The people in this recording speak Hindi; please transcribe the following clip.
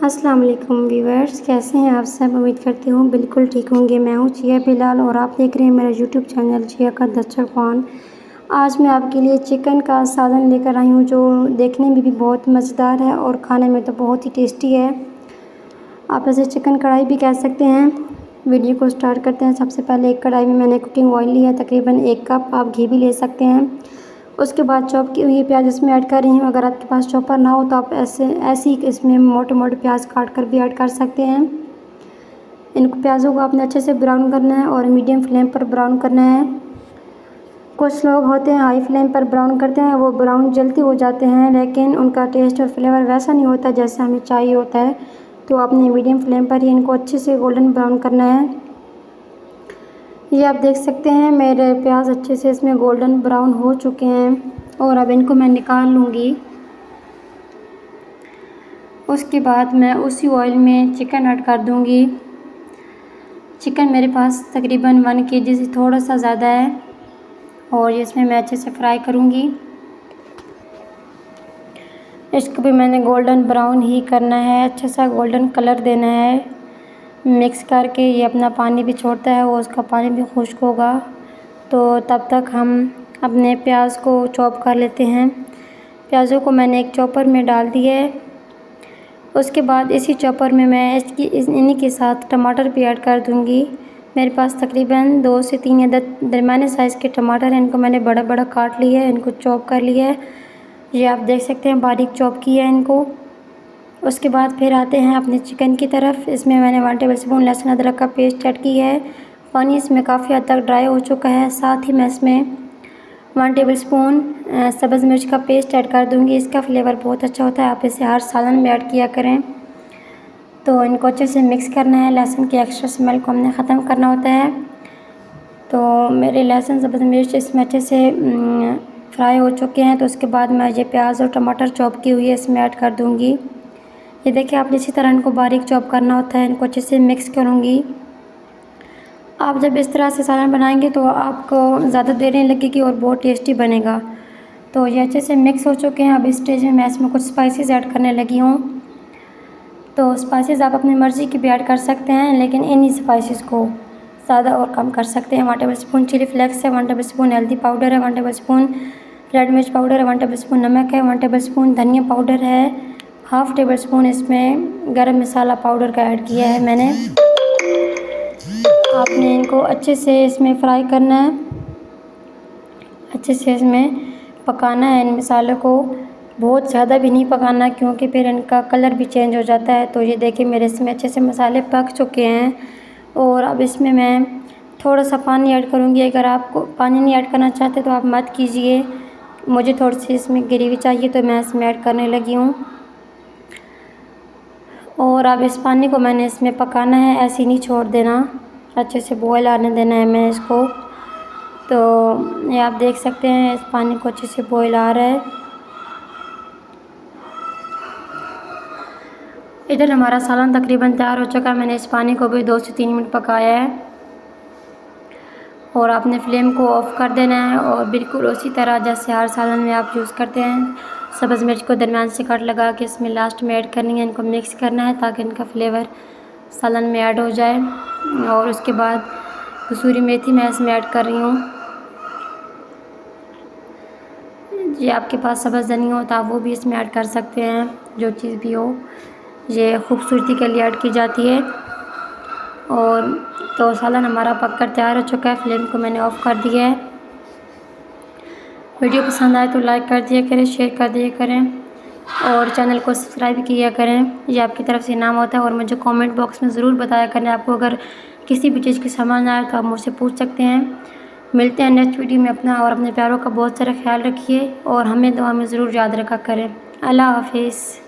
अस्सलाम वालेकुम व्यूअर्स, कैसे हैं आप सब। उम्मीद करती हूँ बिल्कुल ठीक होंगे। मैं हूँ जिया बिलाल और आप देख रहे हैं मेरा यूट्यूब चैनल जिया का दस्तरखान। आज मैं आपके लिए चिकन का सालन लेकर आई हूँ जो देखने में भी बहुत मज़ेदार है और खाने में तो बहुत ही टेस्टी है। आप इसे चिकन कढ़ाई भी कह सकते हैं। वीडियो को स्टार्ट करते हैं। सबसे पहले एक कढ़ाई में मैंने कुकिंग ऑयल लिया है, तकरीबन 1 कप। आप घी भी ले सकते हैं। उसके बाद चॉप की हुई प्याज इसमें ऐड कर रही हूँ। अगर आपके पास चॉपर ना हो तो आप ऐसे ही इसमें मोटे मोटे प्याज काट कर भी ऐड कर सकते हैं। इन प्याज़ों को आपने अच्छे से ब्राउन करना है और मीडियम फ्लेम पर ब्राउन करना है। कुछ लोग होते हैं हाई फ्लेम पर ब्राउन करते हैं, वो ब्राउन जल्दी हो जाते हैं लेकिन उनका टेस्ट और फ्लेवर वैसा नहीं होता जैसा हमें चाहिए होता है। तो आपने मीडियम फ्लेम पर ही इनको अच्छे से गोल्डन ब्राउन करना है। ये आप देख सकते हैं मेरे प्याज अच्छे से इसमें गोल्डन ब्राउन हो चुके हैं और अब इनको मैं निकाल लूँगी। उसके बाद मैं उसी ऑयल में चिकन ऐड कर दूँगी। चिकन मेरे पास तकरीबन 1 kg से थोड़ा सा ज़्यादा है और इसमें मैं अच्छे से फ्राई करूँगी। इसको भी मैंने गोल्डन ब्राउन ही करना है, अच्छा सा गोल्डन कलर देना है। मिक्स करके ये अपना पानी भी छोड़ता है और उसका पानी भी खुश्क होगा, तो तब तक हम अपने प्याज को चॉप कर लेते हैं। प्याज़ों को मैंने एक चॉपर में डाल दिया है। उसके बाद इसी चॉपर में मैं इन्हीं के साथ टमाटर भी ऐड कर दूंगी। मेरे पास तकरीबन 2 से 3 अदद दरमियाने साइज़ के टमाटर हैं। इनको मैंने बड़ा बड़ा काट लिया है, इनको चॉप कर लिया है। ये आप देख सकते हैं बारीक चॉप किया है इनको। उसके बाद फिर आते हैं अपने चिकन की तरफ। इसमें मैंने 1 टेबलस्पून लहसुन अदरक का पेस्ट ऐड किया है। पानी इसमें काफ़ी हद तक ड्राई हो चुका है। साथ ही मैं इसमें 1 टेबलस्पून सब्ज़ मिर्च का पेस्ट ऐड कर दूंगी। इसका फ्लेवर बहुत अच्छा होता है, आप इसे हर सालन में ऐड किया करें। तो इनको अच्छे से मिक्स करना है। लहसुन की एक्स्ट्रा स्मेल को हमने ख़त्म करना होता है। तो मेरे लहसुन सब्ज़ मिर्च इसमें अच्छे से फ्राई हो चुके हैं। तो उसके बाद मैं ये प्याज और टमाटर चॉप की हुई है इसमें ऐड कर दूँगी। ये देखिए आपने इसी तरह इनको बारीक चॉप करना होता है। इनको अच्छे से मिक्स करूँगी। आप जब इस तरह से सालन बनाएंगे तो आपको ज़्यादा देर नहीं लगेगी और बहुत टेस्टी बनेगा। तो ये अच्छे से मिक्स हो चुके हैं। अब इस स्टेज में मैं इसमें कुछ स्पाइसेस ऐड करने लगी हूँ। तो स्पाइसेस आप अपनी मर्ज़ी की भी ऐड कर सकते हैं, लेकिन इन्हीं स्पाइसेस को ज़्यादा और कम कर सकते हैं। 1 टेबलस्पून चिली फ्लेक्स है, 1 टेबलस्पून हल्दी पाउडर है, 1 टेबलस्पून रेड मिर्च पाउडर है, 1 टेबलस्पून नमक है, 1 टेबलस्पून धनिया पाउडर है, 1/2 टेबलस्पून इसमें गरम मसाला पाउडर का ऐड किया है मैंने। आपने इनको अच्छे से इसमें फ्राई करना है, अच्छे से इसमें पकाना है इन मसालों को। बहुत ज़्यादा भी नहीं पकाना क्योंकि फिर इनका कलर भी चेंज हो जाता है। तो ये देखिए मेरे इसमें अच्छे से मसाले पक चुके हैं और अब इसमें मैं थोड़ा सा पानी ऐड करूँगी। अगर आपको पानी नहीं ऐड करना चाहते तो आप मत कीजिए। मुझे थोड़ी सी इसमें ग्रेवी चाहिए तो मैं इसमें ऐड करने लगी हूँ। और अब इस पानी को मैंने इसमें पकाना है, ऐसे नहीं छोड़ देना, अच्छे से बॉयल आने देना है मैं इसको। तो ये आप देख सकते हैं इस पानी को अच्छे से बॉयल आ रहा है। इधर हमारा सालन तकरीबन तैयार हो चुका है। मैंने इस पानी को भी 2 से 3 मिनट पकाया है और आपने फ्लेम को ऑफ़ कर देना है और बिल्कुल उसी तरह जैसे हर सालन में आप यूज़ करते हैं। सब्ज़ मिर्च को दरमियान से कट लगा के इसमें लास्ट में ऐड करनी है। इनको मिक्स करना है ताकि इनका फ्लेवर सालन में ऐड हो जाए। और उसके बाद कसूरी मेथी मैं इसमें ऐड कर रही हूँ। ये आपके पास सब्ज़ धनिया हो तो आप वो भी इसमें ऐड कर सकते हैं, जो चीज़ भी हो, ये खूबसूरती के लिए ऐड की जाती है। और तो सालन हमारा पककर तैयार हो चुका है। फ्लेम को मैंने ऑफ़ कर दिया है। वीडियो पसंद आए तो लाइक कर दिया करें, शेयर कर दिया करें और चैनल को सब्सक्राइब किया करें। ये आपकी तरफ से इनाम होता है। और मुझे कमेंट बॉक्स में ज़रूर बताया करें आपको अगर किसी भी चीज़ की समझ ना आए तो आप मुझसे पूछ सकते हैं। मिलते हैं नेक्स्ट वीडियो में। अपना और अपने प्यारों का बहुत सारा ख्याल रखिए और हमें दुआ में ज़रूर याद रखा करें। अल्लाह हाफिज़।